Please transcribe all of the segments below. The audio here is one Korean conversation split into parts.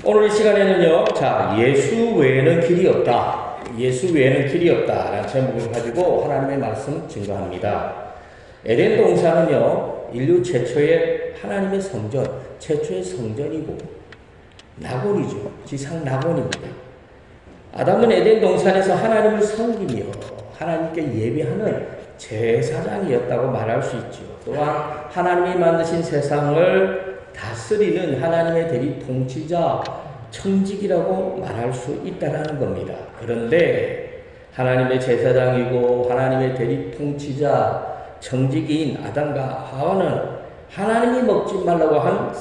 오늘 이 시간에는요, 자, 예수 외에는 길이 없다. 예수 외에는 길이 없다. 라는 제목을 가지고 하나님의 말씀 증거합니다. 에덴 동산은요, 인류 최초의 하나님의 성전, 최초의 성전이고, 낙원이죠. 지상 낙원입니다. 아담은 에덴 동산에서 하나님을 섬기며 하나님께 예배하는 제사장이었다고 말할 수 있죠. 또한 하나님이 만드신 세상을 다스리는 하나님의 대리 통치자, 청직이라고 말할 수 있다는 겁니다. 그런데 하나님의 제사장이고 하나님의 대리 통치자, 청직인 아담과 하와는 하나님이 먹지 말라고 한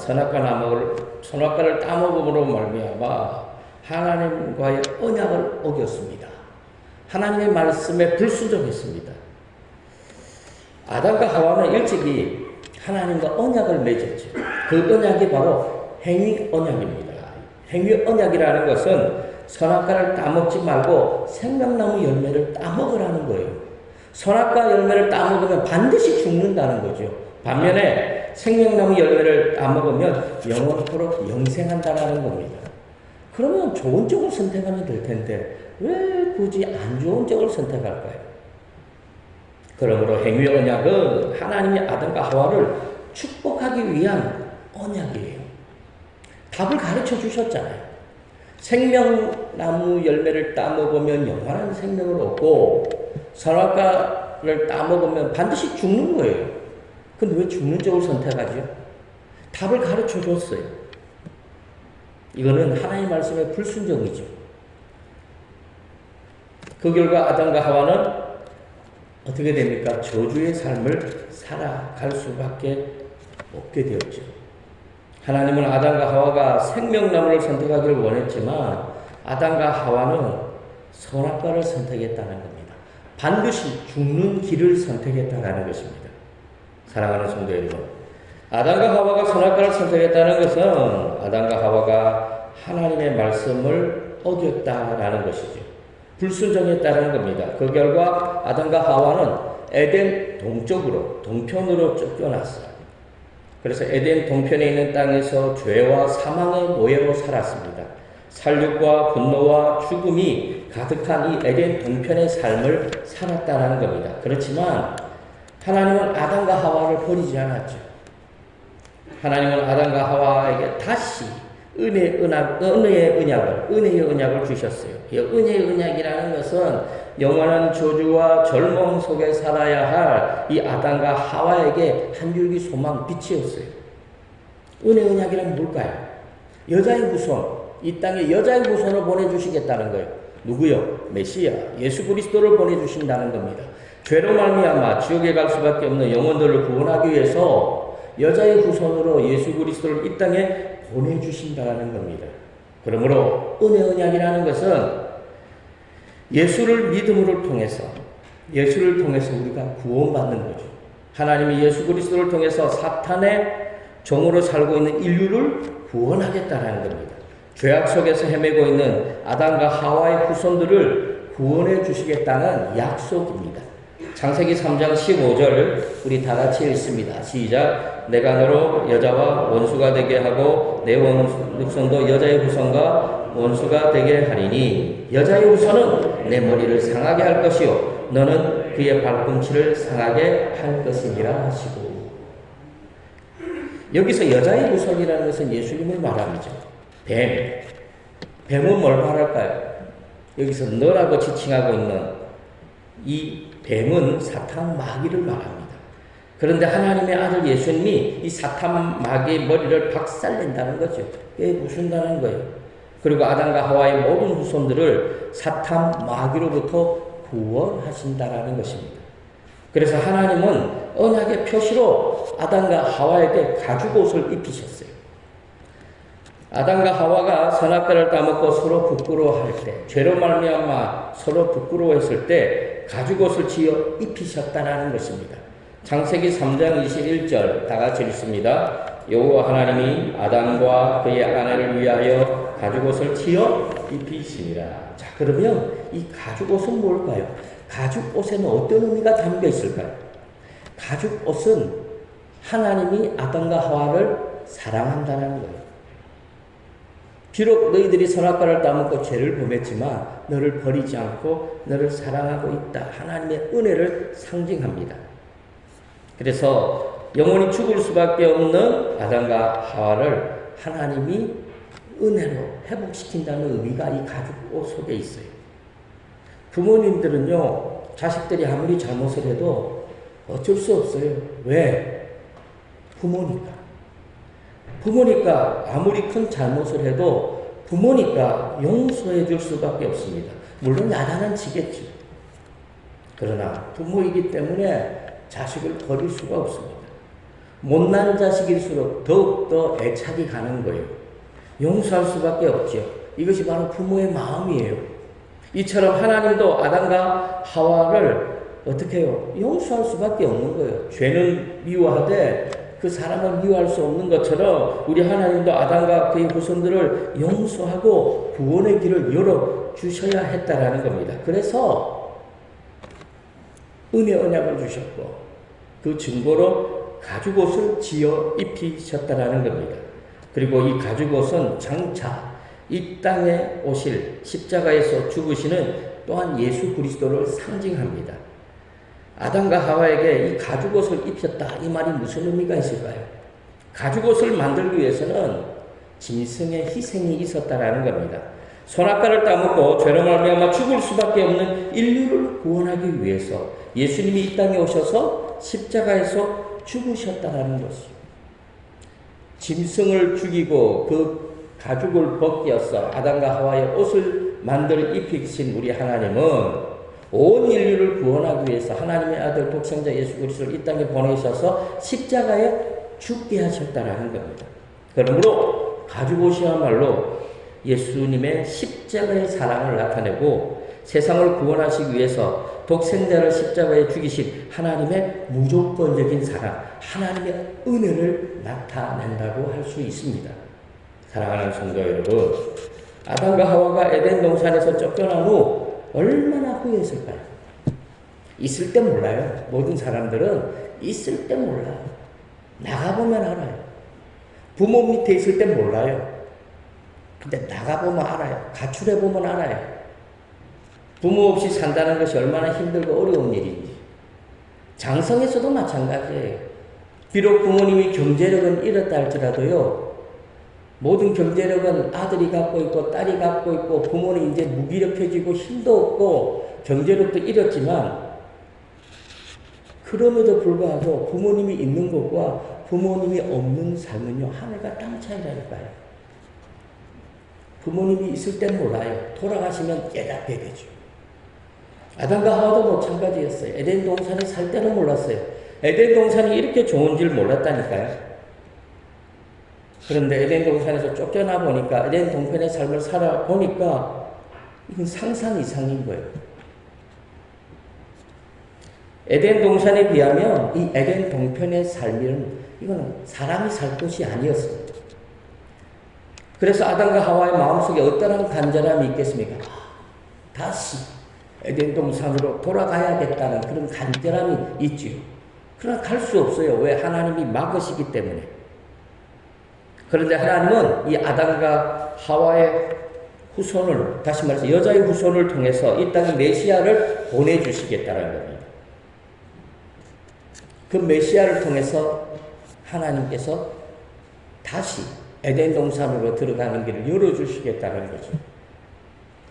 선악과를 따먹음으로 말미암아 하나님과의 언약을 어겼습니다. 하나님의 말씀에 불순종했습니다. 아담과 하와는 일찍이 하나님과 언약을 맺었죠. 그 언약이 바로 행위 언약입니다. 행위 언약이라는 것은 선악과를 따먹지 말고 생명나무 열매를 따먹으라는 거예요. 선악과 열매를 따먹으면 반드시 죽는다는 거죠. 반면에 생명나무 열매를 따먹으면 영원토록 영생한다는 겁니다. 그러면 좋은 쪽을 선택하면 될 텐데 왜 굳이 안 좋은 쪽을 선택할까요? 그러므로 행위 언약은 하나님이 아담과 하와를 축복하기 위한 언약이에요. 답을 가르쳐 주셨잖아요. 생명나무 열매를 따먹으면 영원한 생명을 얻고 선악과를 따먹으면 반드시 죽는 거예요. 근데 왜 죽는 쪽을 선택하죠? 답을 가르쳐 줬어요. 이거는 하나님의 말씀의 불순종이죠. 그 결과 아담과 하와는 어떻게 됩니까? 저주의 삶을 살아갈 수밖에 없게 되었죠. 하나님은 아담과 하와가 생명나무를 선택하기를 원했지만 아담과 하와는 선악과를 선택했다는 겁니다. 반드시 죽는 길을 선택했다는 것입니다. 사랑하는 성도 여러분, 아담과 하와가 선악과를 선택했다는 것은 아담과 하와가 하나님의 말씀을 어겼다라는 것이죠. 불순종했다는 겁니다. 그 결과 아담과 하와는 에덴 동편으로 쫓겨났어요. 그래서 에덴 동편에 있는 땅에서 죄와 사망의 노예로 살았습니다. 살육과 분노와 죽음이 가득한 이 에덴 동편의 삶을 살았다는 겁니다. 그렇지만 하나님은 아담과 하와를 버리지 않았죠. 하나님은 아담과 하와에게 다시 은혜의 언약을 주셨어요. 이 은혜의 언약이라는 것은 영원한 저주와 절망 속에 살아야 할 이 아담과 하와에게 한 줄기 소망, 빛이었어요. 은혜의 언약이란 뭘까요? 여자의 후손, 이 땅에 여자의 후손을 보내주시겠다는 거예요. 누구요? 메시아, 예수 그리스도를 보내주신다는 겁니다. 죄로 말미암아 지옥에 갈 수밖에 없는 영혼들을 구원하기 위해서 여자의 후손으로 예수 그리스도를 이 땅에 보내주신다는 겁니다. 그러므로 은혜 언약이라는 것은 예수를 믿음으로 통해서 우리가 구원받는 거죠. 하나님이 예수 그리스도를 통해서 사탄의 종으로 살고 있는 인류를 구원하겠다는 겁니다. 죄악 속에서 헤매고 있는 아담과 하와의 후손들을 구원해 주시겠다는 약속입니다. 창세기 3장 15절 우리 다 같이 읽습니다. 시작. 내가 너로 여자와 원수가 되게 하고 내 후손도 여자의 후손과 원수가 되게 하리니 여자의 후손은 내 머리를 상하게 할 것이요 너는 그의 발꿈치를 상하게 할 것이니라 하시고, 여기서 여자의 후손이라는 것은 예수님을 말합니다. 뱀은 뭘 말할까요? 여기서 너라고 지칭하고 있는 이 뱀은 사탄 마귀를 말합니다. 그런데 하나님의 아들 예수님이 이 사탄 마귀의 머리를 박살낸다는 거죠. 깨부순다는 거예요. 그리고 아담과 하와의 모든 후손들을 사탄 마귀로부터 구원하신다라는 것입니다. 그래서 하나님은 언약의 표시로 아담과 하와에게 가죽옷을 입히셨어요. 아담과 하와가 선악과를 따먹고 서로 부끄러워할 때, 죄로 말미암아 서로 부끄러워했을 때 가죽옷을 지어 입히셨다라는 것입니다. 창세기 3장 21절 다 같이 읽습니다. 여호와 하나님이 아담과 그의 아내를 위하여 가죽옷을 지어 입히시니라. 자, 그러면 이 가죽옷은 뭘까요? 가죽옷에는 어떤 의미가 담겨 있을까요? 가죽옷은 하나님이 아담과 하와를 사랑한다는 거예요. 비록 너희들이 선악과를 따먹고 죄를 범했지만 너를 버리지 않고 너를 사랑하고 있다. 하나님의 은혜를 상징합니다. 그래서 영원히 죽을 수밖에 없는 아담과 하와를 하나님이 은혜로 회복시킨다는 의미가 이 가죽옷 속에 있어요. 부모님들은요, 자식들이 아무리 잘못을 해도 어쩔 수 없어요. 왜? 부모니까 아무리 큰 잘못을 해도 부모니까 용서해 줄 수밖에 없습니다. 물론 야단은 치겠죠. 그러나 부모이기 때문에 자식을 버릴 수가 없습니다. 못난 자식일수록 더욱더 애착이 가는 거예요. 용서할 수밖에 없죠. 이것이 바로 부모의 마음이에요. 이처럼 하나님도 아담과 하와를 어떻게 해요? 용서할 수밖에 없는 거예요. 죄는 미워하되 그 사람을 미워할 수 없는 것처럼 우리 하나님도 아담과 그의 후손들을 용서하고 구원의 길을 열어주셔야 했다라는 겁니다. 그래서 은혜 언약을 주셨고 그 증거로 가죽옷을 지어 입히셨다라는 겁니다. 그리고 이 가죽옷은 장차 이 땅에 오실 십자가에서 죽으시는 또한 예수 그리스도를 상징합니다. 아담과 하와에게 이 가죽옷을 입혔다. 이 말이 무슨 의미가 있을까요? 가죽옷을 만들기 위해서는 짐승의 희생이 있었다라는 겁니다. 선악과를 따먹고 죄로 말미암아 죽을 수밖에 없는 인류를 구원하기 위해서 예수님이 이 땅에 오셔서 십자가에서 죽으셨다라는 것이죠. 짐승을 죽이고 그 가죽을 벗겨서 아담과 하와의 옷을 만들어 입히신 우리 하나님은 온 인류를 구원하기 위해서 하나님의 아들 독생자 예수 그리스도를 이 땅에 보내셔서 십자가에 죽게 하셨다라는 겁니다. 그러므로 가죽옷이야말로 예수님의 십자가의 사랑을 나타내고 세상을 구원하시기 위해서 독생자를 십자가에 죽이신 하나님의 무조건적인 사랑, 하나님의 은혜를 나타낸다고 할 수 있습니다. 사랑하는 성도 여러분, 아담과 하와가 에덴 동산에서 쫓겨난 후 얼마나 후회했을까요? 있을 때 몰라요. 모든 사람들은 있을 때 몰라요. 나가보면 알아요. 부모 밑에 있을 때 몰라요. 근데 나가보면 알아요. 가출해보면 알아요. 부모 없이 산다는 것이 얼마나 힘들고 어려운 일인지. 장성에서도 마찬가지예요. 비록 부모님이 경제력은 잃었다 할지라도요, 모든 경제력은 아들이 갖고 있고 딸이 갖고 있고 부모는 이제 무기력해지고 힘도 없고 경제력도 잃었지만 그럼에도 불구하고 부모님이 있는 것과 부모님이 없는 삶은요, 하늘과 땅 차이라니까요. 부모님이 있을 땐 몰라요. 돌아가시면 깨닫게 되죠. 아담과 하와도 마찬가지였어요. 에덴 동산에 살 때는 몰랐어요. 에덴 동산이 이렇게 좋은 줄 몰랐다니까요. 그런데 에덴 동산에서 쫓겨나 보니까 에덴 동편의 삶을 살아보니까 이건 상상 이상인 거예요. 에덴 동산에 비하면 이 에덴 동편의 삶은 이거는 사람이 살 곳이 아니었습니다. 그래서 아담과 하와의 마음속에 어떠한 간절함이 있겠습니까? 다시 에덴 동산으로 돌아가야겠다는 그런 간절함이 있지요. 그러나 갈 수 없어요. 왜? 하나님이 막으시기 때문에. 그런데 하나님은 이 아담과 하와의 후손을, 다시 말해서 여자의 후손을 통해서 이 땅에 메시아를 보내주시겠다는 겁니다. 그 메시아를 통해서 하나님께서 다시 에덴 동산으로 들어가는 길을 열어주시겠다는 거죠.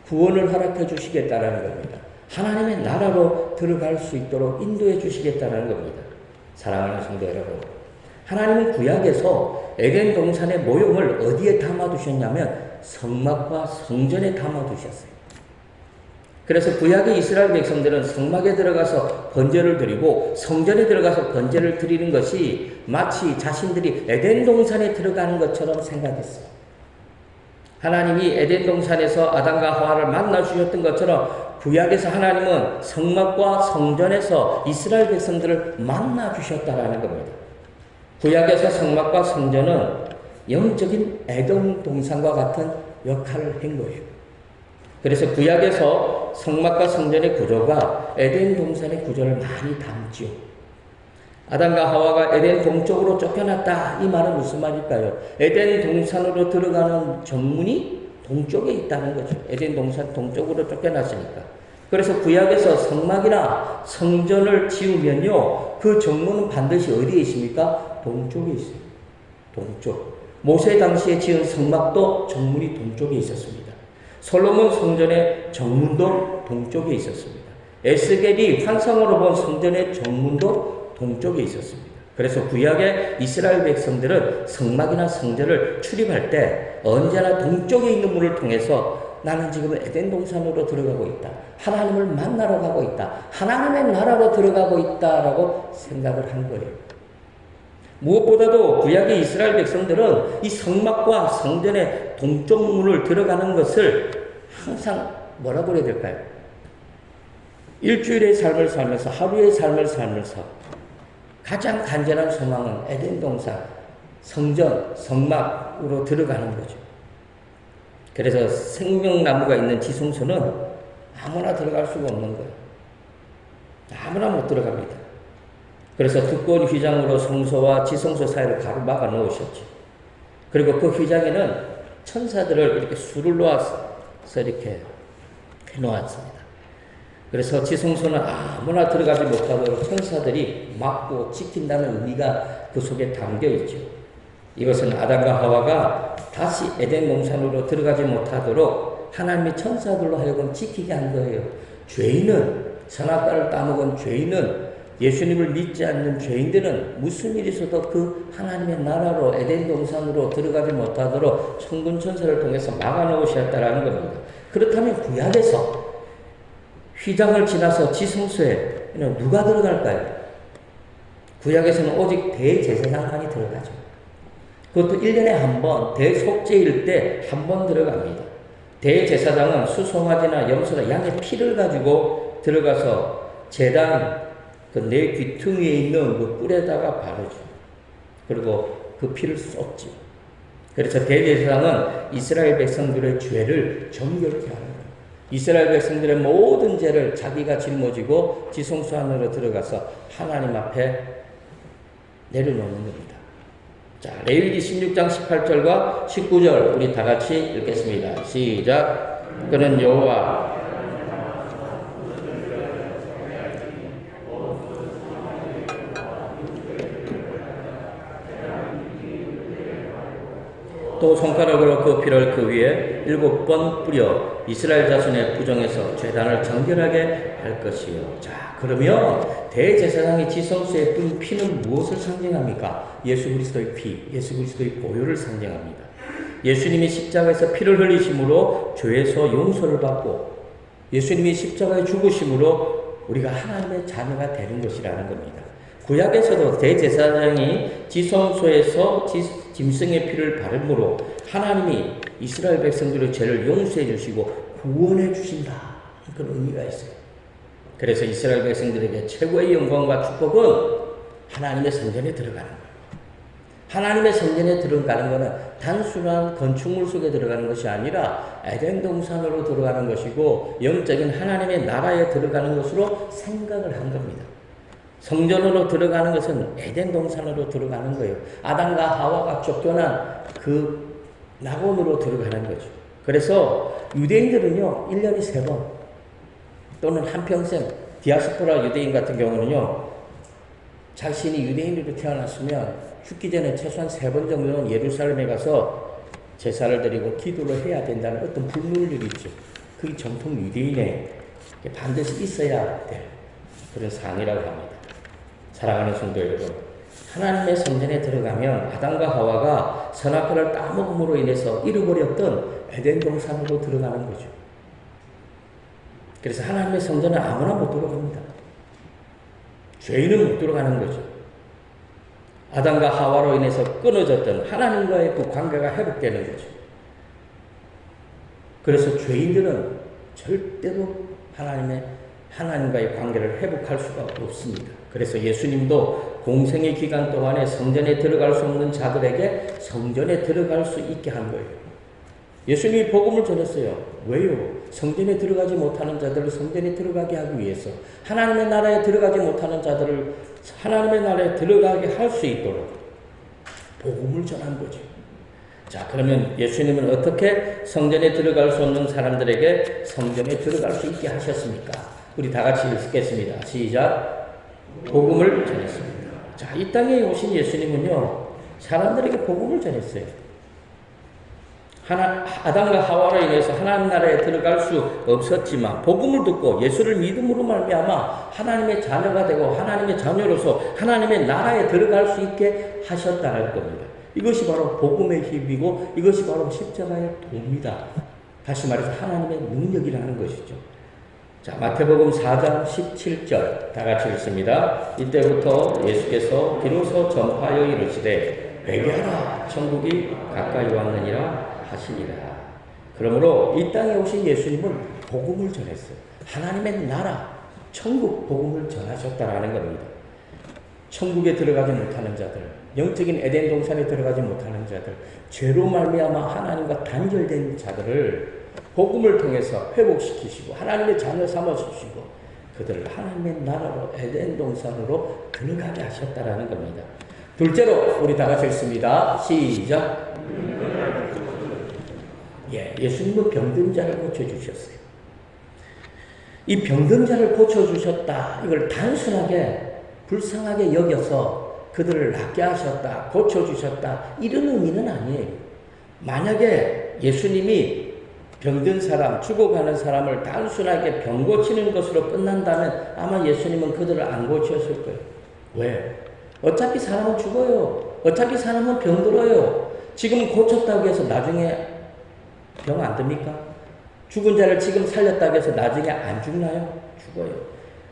구원을 허락해 주시겠다는 겁니다. 하나님의 나라로 들어갈 수 있도록 인도해 주시겠다는 겁니다. 사랑하는 성도 여러분, 하나님은 구약에서 에덴 동산의 모형을 어디에 담아두셨냐면 성막과 성전에 담아두셨어요. 그래서 구약의 이스라엘 백성들은 성막에 들어가서 번제를 드리고 성전에 들어가서 번제를 드리는 것이 마치 자신들이 에덴 동산에 들어가는 것처럼 생각했어요. 하나님이 에덴 동산에서 아담과 하와를 만나 주셨던 것처럼 구약에서 하나님은 성막과 성전에서 이스라엘 백성들을 만나 주셨다라는 겁니다. 구약에서 성막과 성전은 영적인 에덴 동산과 같은 역할을 한 거예요. 그래서 구약에서 성막과 성전의 구조가 에덴 동산의 구조를 많이 담지요. 아담과 하와가 에덴 동쪽으로 쫓겨났다. 이 말은 무슨 말일까요? 에덴 동산으로 들어가는 정문이 동쪽에 있다는 거죠. 에덴 동산 동쪽으로 쫓겨났으니까. 그래서 구약에서 성막이나 성전을 지으면요, 그 정문은 반드시 어디에 있습니까? 동쪽에 있어요. 동쪽. 모세 당시에 지은 성막도 정문이 동쪽에 있었습니다. 솔로몬 성전의 정문도 동쪽에 있었습니다. 에스겔이 환상으로 본 성전의 정문도 동쪽에 있었습니다. 그래서 구약의 이스라엘 백성들은 성막이나 성전을 출입할 때 언제나 동쪽에 있는 문을 통해서 나는 지금 에덴 동산으로 들어가고 있다. 하나님을 만나러 가고 있다. 하나님의 나라로 들어가고 있다라고 생각을 한 거예요. 무엇보다도 구약의 이스라엘 백성들은 이 성막과 성전의 동쪽 문을 들어가는 것을 항상 뭐라고 해야 될까요? 일주일의 삶을 살면서, 하루의 삶을 살면서 가장 간절한 소망은 에덴 동산, 성전, 성막으로 들어가는 거죠. 그래서 생명나무가 있는 지성소는 아무나 들어갈 수가 없는 거예요. 아무나 못 들어갑니다. 그래서 두꺼운 휘장으로 성소와 지성소 사이를 가로막아 놓으셨죠. 그리고 그 휘장에는 천사들을 이렇게 수를 놓아서 이렇게 해놓았습니다. 그래서 지성소는 아무나 들어가지 못하도록 천사들이 막고 지킨다는 의미가 그 속에 담겨 있죠. 이것은 아담과 하와가 다시 에덴 동산으로 들어가지 못하도록 하나님이 천사들로 하여금 지키게 한 거예요. 죄인은, 선악과를 따먹은 죄인은, 예수님을 믿지 않는 죄인들은 무슨 일이 있어도 그 하나님의 나라로 에덴 동산으로 들어가지 못하도록 천군 천사를 통해서 막아놓으셨다라는 겁니다. 그렇다면 구약에서 휘장을 지나서 지성소에 누가 들어갈까요? 구약에서는 오직 대제사장만이 들어가죠. 그것도 1년에 한 번, 대속죄일 때 한 번 들어갑니다. 대제사장은 수송아지나 염소나 양의 피를 가지고 들어가서 제단 그 내 귀퉁이에 있는 그 뿔에다가 바르죠. 그리고 그 피를 쏟죠. 그래서 대제사장은 이스라엘 백성들의 죄를 정결케 하는 거예요. 이스라엘 백성들의 모든 죄를 자기가 짊어지고 지성소 안으로 들어가서 하나님 앞에 내려놓는 겁니다. 자, 레위기 16장 18절과 19절 우리 다 같이 읽겠습니다. 시작. 그는 여호와 또 손가락으로 그 피를 그 위에 7번 뿌려 이스라엘 자손의 부정에서 제단을 정결하게 할 것이요. 자, 그러면 대제사장이 지성소에 뿌린 피는 무엇을 상징합니까? 예수 그리스도의 피, 예수 그리스도의 보혈을 상징합니다. 예수님이 십자가에서 피를 흘리심으로 죄에서 용서를 받고 예수님이 십자가에 죽으심으로 우리가 하나님의 자녀가 되는 것이라는 겁니다. 구약에서도 대제사장이 지성소에서 짐승의 피를 바름으로 하나님이 이스라엘 백성들의 죄를 용서해 주시고 구원해 주신다. 그런 의미가 있어요. 그래서 이스라엘 백성들에게 최고의 영광과 축복은 하나님의 성전에 들어가는 거예요. 하나님의 성전에 들어가는 것은 단순한 건축물 속에 들어가는 것이 아니라 에덴 동산으로 들어가는 것이고 영적인 하나님의 나라에 들어가는 것으로 생각을 한 겁니다. 성전으로 들어가는 것은 에덴 동산으로 들어가는 거예요. 아담과 하와가 쫓겨난 그 낙원으로 들어가는 거죠. 그래서 유대인들은요, 1년에 3번 또는 한평생 디아스포라 유대인 같은 경우는요, 자신이 유대인으로 태어났으면 죽기 전에 최소한 3번 정도는 예루살렘에 가서 제사를 드리고 기도를 해야 된다는 어떤 불문율이 있죠. 그게 정통 유대인에 반드시 있어야 될 그런 사항이라고 합니다. 사랑하는 성도 여러분, 하나님의 성전에 들어가면 아담과 하와가 선악과를 따먹음으로 인해서 잃어버렸던 에덴 동산으로 들어가는 거죠. 그래서 하나님의 성전은 아무나 못 들어갑니다. 죄인은 못 들어가는 거죠. 아담과 하와로 인해서 끊어졌던 하나님과의 그 관계가 회복되는 거죠. 그래서 죄인들은 절대로 하나님과의 관계를 회복할 수가 없습니다. 그래서 예수님도 공생의 기간 동안에 성전에 들어갈 수 없는 자들에게 성전에 들어갈 수 있게 한 거예요. 예수님이 복음을 전했어요. 왜요? 성전에 들어가지 못하는 자들을 성전에 들어가게 하기 위해서, 하나님의 나라에 들어가지 못하는 자들을 하나님의 나라에 들어가게 할 수 있도록 복음을 전한 거죠. 자, 그러면 예수님은 어떻게 성전에 들어갈 수 없는 사람들에게 성전에 들어갈 수 있게 하셨습니까? 우리 다 같이 읽겠습니다. 시작. 복음을 전했습니다. 자, 이 땅에 오신 예수님은요, 사람들에게 복음을 전했어요. 아담과 하와로 인해서 하나님 나라에 들어갈 수 없었지만 복음을 듣고 예수를 믿음으로 말미암아 하나님의 자녀가 되고 하나님의 자녀로서 하나님의 나라에 들어갈 수 있게 하셨다는 겁니다. 이것이 바로 복음의 힘이고 이것이 바로 십자가의 도입니다. 다시 말해서 하나님의 능력이라는 것이죠. 자, 마태복음 4장 17절 다 같이 읽습니다. 이때부터 예수께서 비로소 전파하여 이르시되 회개하라 천국이 가까이 왔느니라 하시니라. 그러므로 이 땅에 오신 예수님은 복음을 전했어요. 하나님의 나라, 천국 복음을 전하셨다라는 겁니다. 천국에 들어가지 못하는 자들, 영적인 에덴 동산에 들어가지 못하는 자들, 죄로 말미암아 하나님과 단절된 자들을 복음을 통해서 회복시키시고 하나님의 자녀 삼아주시고 그들을 하나님의 나라로 에덴 동산으로 들어가게 하셨다라는 겁니다. 둘째로 우리 다 같이 읽습니다. 시작. 예수님은 병든 자를 고쳐주셨어요. 이 병든 자를 고쳐주셨다. 이걸 단순하게 불쌍하게 여겨서 그들을 낫게 하셨다. 고쳐주셨다. 이런 의미는 아니에요. 만약에 예수님이 병든 사람, 죽어가는 사람을 단순하게 병 고치는 것으로 끝난다면 아마 예수님은 그들을 안 고쳤을 거예요. 왜? 어차피 사람은 죽어요. 어차피 사람은 병들어요. 지금 고쳤다고 해서 나중에 병 안 듭니까? 죽은 자를 지금 살렸다고 해서 나중에 안 죽나요? 죽어요.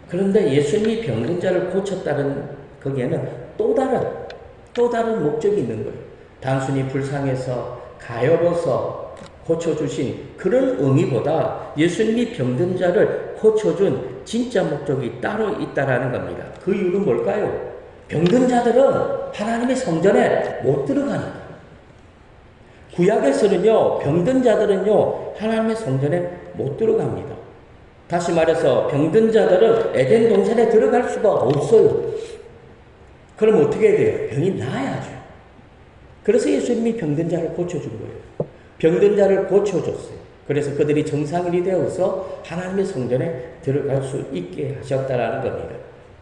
그런데 예수님이 병든 자를 고쳤다는 거기에는 또 다른 목적이 있는 거예요. 단순히 불쌍해서 가엾어서 고쳐주신 그런 의미보다 예수님이 병든 자를 고쳐준 진짜 목적이 따로 있다라는 겁니다. 그 이유는 뭘까요? 병든 자들은 하나님의 성전에 못 들어가는 거예요. 구약에서는요, 병든 자들은요, 하나님의 성전에 못 들어갑니다. 다시 말해서 병든 자들은 에덴 동산에 들어갈 수가 없어요. 그럼 어떻게 해야 돼요? 병이 나아야죠. 그래서 예수님이 병든 자를 고쳐준 거예요. 병든 자를 고쳐줬어요. 그래서 그들이 정상인이 되어서 하나님의 성전에 들어갈 수 있게 하셨다라는 겁니다.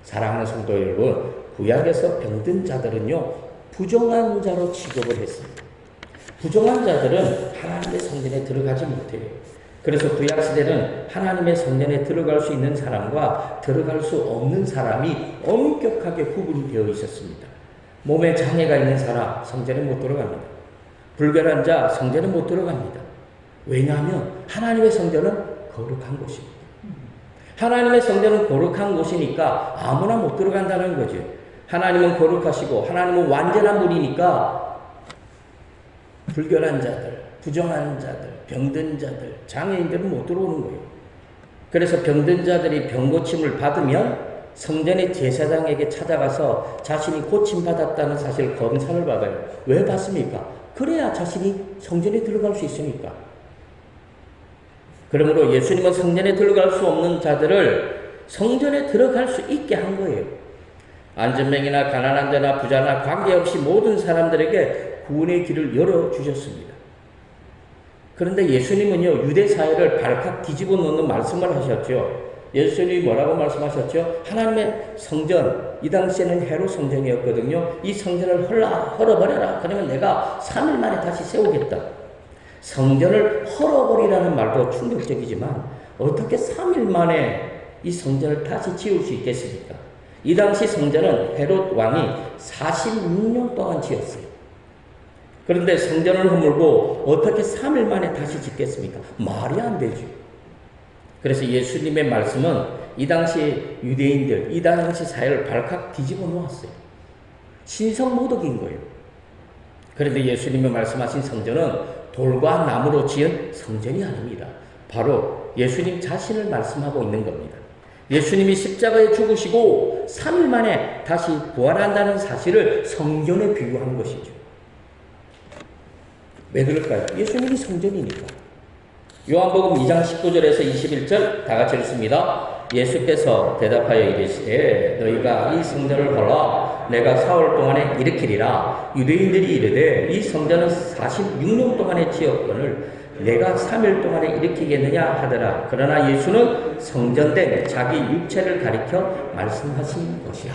사랑하는 성도 여러분, 구약에서 병든 자들은요, 부정한 자로 취급을 했습니다. 부정한 자들은 하나님의 성전에 들어가지 못해요. 그래서 구약시대는 하나님의 성전에 들어갈 수 있는 사람과 들어갈 수 없는 사람이 엄격하게 구분이 되어 있었습니다. 몸에 장애가 있는 사람 성전에 못 들어갑니다. 불결한 자 성전에 못 들어갑니다. 왜냐하면 하나님의 성전은 거룩한 곳입니다. 하나님의 성전은 거룩한 곳이니까 아무나 못 들어간다는 거죠. 하나님은 거룩하시고 하나님은 완전한 분이니까 불결한 자들, 부정한 자들, 병든 자들, 장애인들은 못 들어오는 거예요. 그래서 병든 자들이 병고침을 받으면 성전의 제사장에게 찾아가서 자신이 고침받았다는 사실 검사를 받아요. 왜 받습니까? 그래야 자신이 성전에 들어갈 수 있으니까. 그러므로 예수님은 성전에 들어갈 수 없는 자들을 성전에 들어갈 수 있게 한 거예요. 안전병이나 가난한 자나 부자나 관계없이 모든 사람들에게 구원의 길을 열어주셨습니다. 그런데 예수님은요, 유대 사회를 발칵 뒤집어 놓는 말씀을 하셨죠. 예수님이 뭐라고 말씀하셨죠? 하나님의 성전, 이 당시에는 헤롯 성전이었거든요. 이 성전을 헐어버려라. 그러면 내가 3일 만에 다시 세우겠다. 성전을 헐어버리라는 말도 충격적이지만 어떻게 3일 만에 이 성전을 다시 지을 수 있겠습니까? 이 당시 성전은 헤롯 왕이 46년 동안 지었어요. 그런데 성전을 허물고 어떻게 3일 만에 다시 짓겠습니까? 말이 안 되죠. 그래서 예수님의 말씀은 이 당시 유대인들, 이 당시 사회를 발칵 뒤집어 놓았어요. 신성모독인 거예요. 그런데 예수님이 말씀하신 성전은 돌과 나무로 지은 성전이 아닙니다. 바로 예수님 자신을 말씀하고 있는 겁니다. 예수님이 십자가에 죽으시고 3일 만에 다시 부활한다는 사실을 성전에 비유한 것이죠. 왜 그럴까요? 예수님이 성전이니까. 요한복음 2장 19절에서 21절 다 같이 읽습니다. 예수께서 대답하여 이르시되 너희가 이 성전을 보라 내가 사흘 동안에 일으키리라. 유대인들이 이르되 이 성전은 46년 동안에 지었거늘 내가 3일 동안에 일으키겠느냐 하더라. 그러나 예수는 성전된 자기 육체를 가리켜 말씀하신 것이야.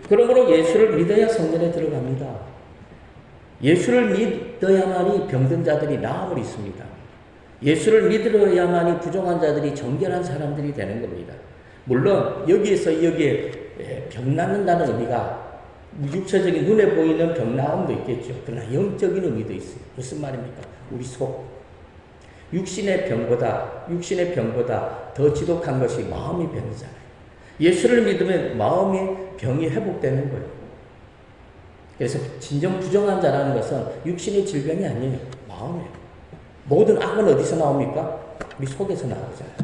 그러므로 예수를 믿어야 성전에 들어갑니다. 예수를 믿어야만이 병든 자들이 나음을 있습니다. 예수를 믿어야만이 부정한 자들이 정결한 사람들이 되는 겁니다. 물론 여기에 병 낫는다는 의미가 육체적인 눈에 보이는 병 나음도 있겠죠. 그러나 영적인 의미도 있어요. 무슨 말입니까? 우리 속. 육신의 병보다 더 지독한 것이 마음의 병이잖아요. 예수를 믿으면 마음의 병이 회복되는 거예요. 그래서 진정 부정한 자라는 것은 육신의 질병이 아니에요. 마음이에요. 모든 악은 어디서 나옵니까? 우리 속에서 나오잖아요.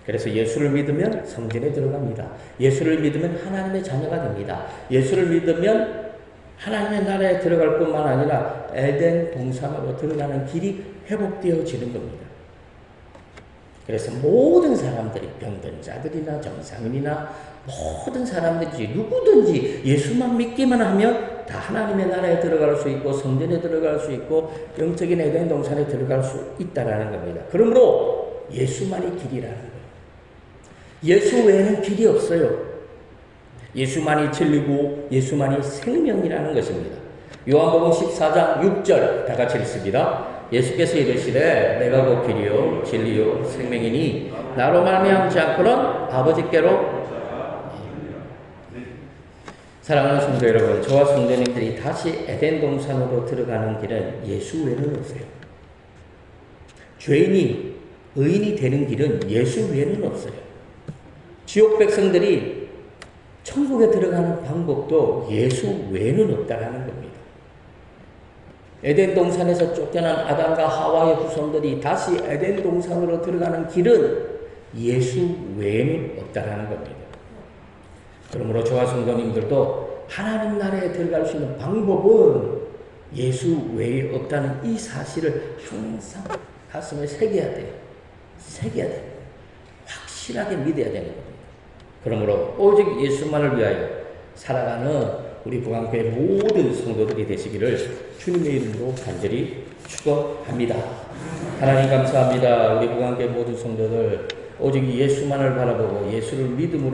그래서 예수를 믿으면 성전에 들어갑니다. 예수를 믿으면 하나님의 자녀가 됩니다. 예수를 믿으면 하나님의 나라에 들어갈 뿐만 아니라 에덴 동산으로 들어가는 길이 회복되어지는 겁니다. 그래서 모든 사람들이 병든 자들이나 정상인이나 모든 사람들이 누구든지 예수만 믿기만 하면 다 하나님의 나라에 들어갈 수 있고 성전에 들어갈 수 있고 영적인 에덴 동산에 들어갈 수 있다라는 겁니다. 그러므로 예수만이 길이라는 거예요. 예수 외에는 길이 없어요. 예수만이 진리고 예수만이 생명이라는 것입니다. 요한복음 14장 6절 다 같이 읽습니다. 예수께서 이르시되 내가 곧 길이요 진리요 생명이니 나로 말미암지 않고는 아버지께로. 사랑하는 성도 여러분, 저와 성도님들이 다시 에덴 동산으로 들어가는 길은 예수 외에는 없어요. 죄인이 의인이 되는 길은 예수 외에는 없어요. 지옥 백성들이 천국에 들어가는 방법도 예수 외에는 없다라는 겁니다. 에덴 동산에서 쫓겨난 아담과 하와의 후손들이 다시 에덴 동산으로 들어가는 길은 예수 외에는 없다라는 겁니다. 그러므로 저와 성도님들도 하나님 나라에 들어갈 수 있는 방법은 예수 외에 없다는 이 사실을 항상 가슴에 새겨야 돼요. 확실하게 믿어야 되는 겁니다. 그러므로 오직 예수만을 위하여 살아가는 우리 부강교회 모든 성도들이 되시기를 주님의 이름으로 간절히 축원합니다. 하나님 감사합니다. 우리 부강교회 모든 성도들 오직 예수만을 바라보고 예수를 믿음으로